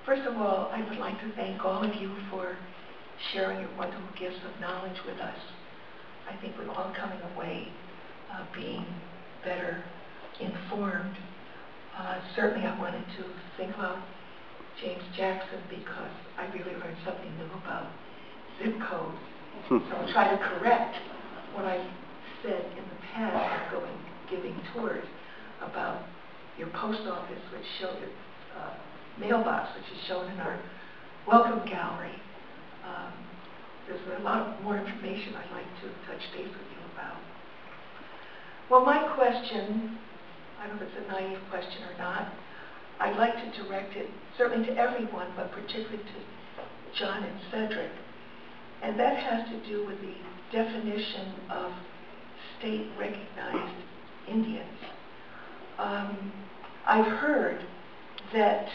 First of all, I would like to thank all of you for sharing your wonderful gifts of knowledge with us. I think we're all coming away being better informed. Certainly I wanted to think about James Jackson because I really learned something new about zip codes. So I'll try to correct what I said in the past of giving tours about your post office, which showed your mailbox, which is shown in our welcome gallery. There's a lot more information I'd like to touch base with you about. Well, my question, I don't know if it's a naive question or not, I'd like to direct it certainly to everyone, but particularly to John and Cedric. And that has to do with the definition of state-recognized Indians. I've heard that,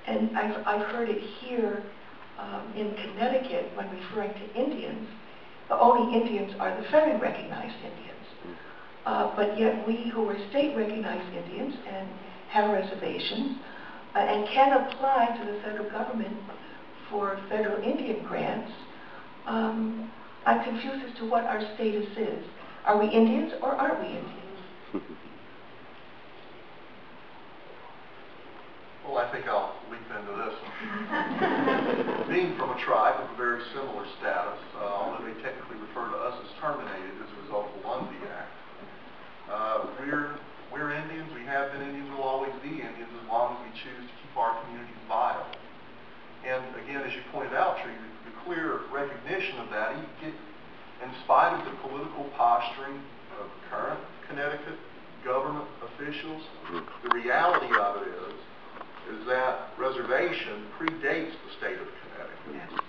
and I've heard it here in Connecticut when referring to Indians, the only Indians are the federally recognized Indians. But yet we who are state-recognized Indians and have reservations and can apply to the federal government for federal Indian grants, I'm confused as to what our status is. Are we Indians or aren't we Indians? Well, I think I'll leap into this one. Being from a tribe of a very similar status, although they technically refer to us as terminated as a result of the Lundy Act, we're Indians, we have been Indians, we'll always be Indians as long as we choose to keep our communities viable. And again, as you pointed out, Trudy, the clear recognition of that, in spite of the political posturing of current Connecticut government officials, the reality of it is that reservation predates the state of Connecticut.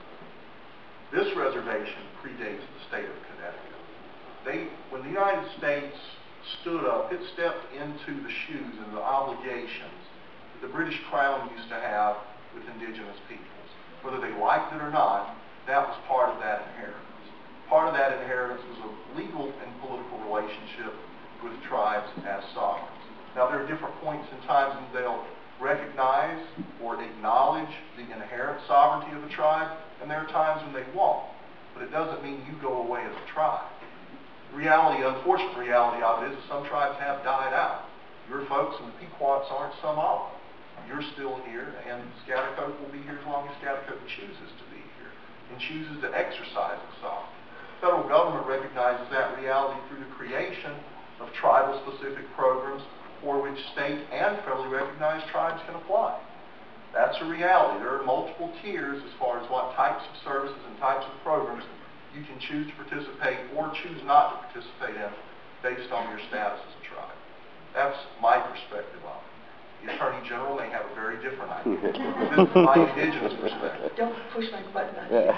This reservation predates the state of Connecticut. When the United States stood up, it stepped into the shoes and the obligations that the British Crown used to have with indigenous peoples. Whether they liked it or not, that was part of that inheritance. Part of that inheritance was a legal and political relationship with tribes as sovereigns. Now, there are different points in time when they'll recognize or acknowledge the inherent sovereignty of the tribe, and there are times when they won't. But it doesn't mean you go away as a tribe. The reality, unfortunate reality of it is that some tribes have died out. Your folks and the Pequots aren't some of them. You're still here, and Schaghticoke will be here as long as Schaghticoke chooses to be here and chooses to exercise its sovereignty. The federal government recognizes that reality through the creation of tribal-specific programs for which state and federally recognized tribes can apply. That's a reality. There are multiple tiers as far as what types of services and types of programs you can choose to participate or choose not to participate in based on your status as a tribe. That's my perspective on it. The Attorney General may have a very different idea. This is my indigenous perspective. Don't push my button on you.